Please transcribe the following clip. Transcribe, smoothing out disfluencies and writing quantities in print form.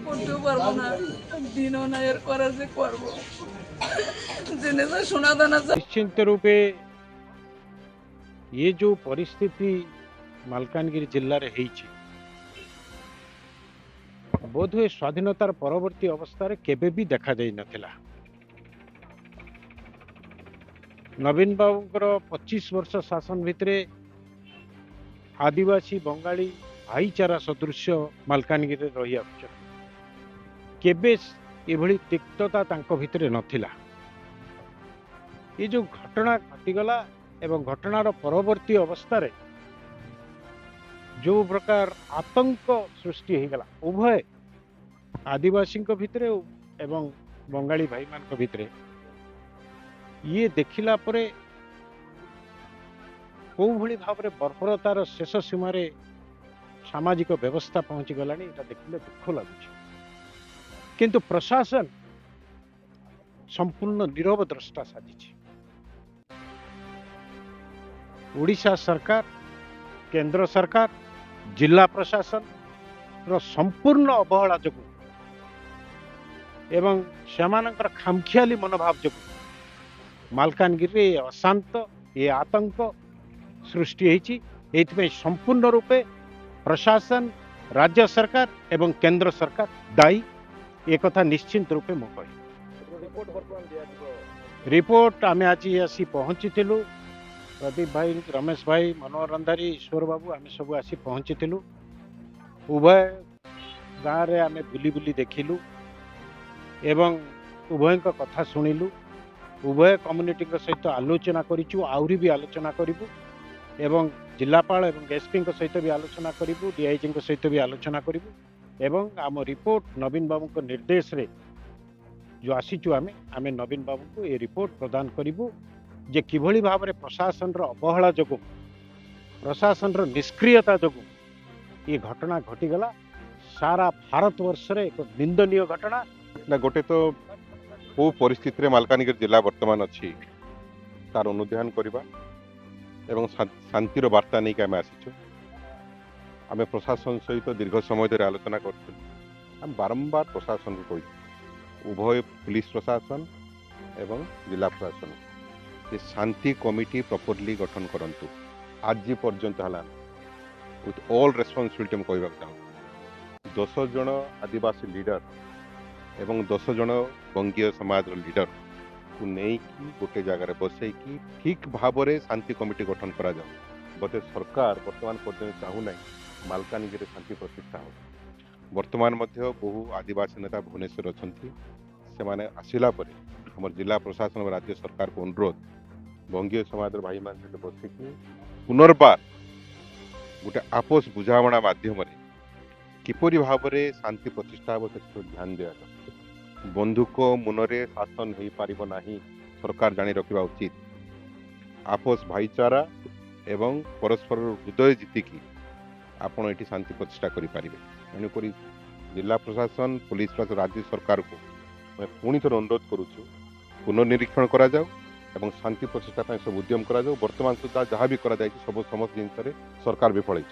করতেও পারবো না, দিনও না এর করা যে করবো জিনিস শোনা দানা। निश्चित रूपे ये जो परिस्थिति मालकानगिरी जिल्ला रे हेइछि बोधहुए स्वाधीनतार परवर्ती अवस्था केबे भी देखा जाई नथिला। नवीन बाबूर 25 वर्ष शासन भितरे आदिवासी बंगाली भाईचारा सदृश मालकानगिरी रही आछन। केबे एभली तिक्तता तांको भितरे नथिला। ये जो घटना घटीगला एवं घटनार परवर्ती अवस्था रे जो प्रकार आतंक सृष्टि हो गला उभय आदिवासी भितरे एवं बंगाली भाई मान भितरे ये देखिला परे कौ भली भाव में बर्बरतार शेष सीमार सामाजिक व्यवस्था पहुंची गलानी एटा देखिले दुख लगुच। किंतु प्रशासन संपूर्ण नीरव द्रष्टा साजिछि। ओडिशा सरकार, केंद्र सरकार, जिला प्रशासन रो संपूर्ण अवहेला जोगु एवं सेमानकर खामखियाली मनोभाव जोगु मालकानगिरी अशांत ये आतंक सृष्टि होइछि। एथिमे संपूर्ण रूपे प्रशासन, राज्य सरकार एवं केंद्र सरकार दायी एक कथा निश्चित रूपे मु कहि। रिपोर्ट आमे आज आसी पहुंची थिलु। प्रदीप भाई, रमेश भाई, मनोहर रंधारी, ईश्वर बाबू आमे सब आसी पहुंची थिलु। उभय गाँव रे आमे बुली बुली देखिलु एवं उभय कथा शुणिलु। उभय कम्युनिटी सहित आलोचना करिछु, आउरी भी आलोचना करिबु एवं जिलापाल एवं एसपी सहित भी आलोचना करिबु, डीआईजी सहित भी आलोचना करिबु एवं आम रिपोर्ट नवीन बाबू को निर्देश रे जो आसीचु आमे नवीन बाबू को ये रिपोर्ट प्रदान करिबु जे किभली भाव में प्रशासन अवहेला जोगु, प्रशासन निष्क्रियता जोगु ये घटना घटीगला। सारा भारत वर्ष रे एक निंदनीय घटना ना। गोटे तो को परिस्थिति रे मालकानगिरी जिला वर्तमान अच्छी तार अनुध्यान करबा एवं शांतिर वार्ता नहीं आम आसीचु। आम प्रशासन सहित दीर्घ समय धरे आलोचना करथि। हम बारंबार प्रशासन को कहि उभय पुलिस प्रशासन एवं जिला प्रशासन ये शांति कमिटी प्रॉपर्ली गठन करंतु। आज पर्यंत हला विथ ऑल रेस्पॉन्सिबिलिटी हम कहबा चाहूँ 10 जन आदिवासी लीडर एवं 10 जन बंगीय समाज लीडर को नहीं गोटे जगार बसई ठीक भाव में शांति कमिटी गठन करा जाऊ। बोधे सरकार वर्तमान पर्यंत चाहूना मालकानगिरी शांति प्रतिष्ठा हो। वर्तमान मध्य बहु आदिवासी नेता भुवनेश्वर अच्छी से आसला आम जिला प्रशासन और राज्य सरकार को अनुरोध बंगीय समाज भाई मान बसिकी पुनर्बार गोटे आपस बुझाणा मध्यम किपरि भाव में शांति प्रतिष्ठा हो ध्यान दिया। बंधुक मुनरे शासन हो पारिबो नाही, सरकार जानी रखिबा उचित। आपस भाईचारा एवं परस्पर हृदय जीतिकी आपण एटी शांति प्रतिष्ठा करि पारिबे। तेणुकरी जिला प्रशासन, पुलिस प्रशासन, राज्य सरकार को मैं पुणी थोर अनुरोध करुछु पुनर्निरीक्षण करा जाऊ एवं शांति प्रतिष्ठा सब उद्यम करा जाऊ। वर्तमान सुधा जहाँ भी करा जाए सब समस्त जिनस सरकार विफल।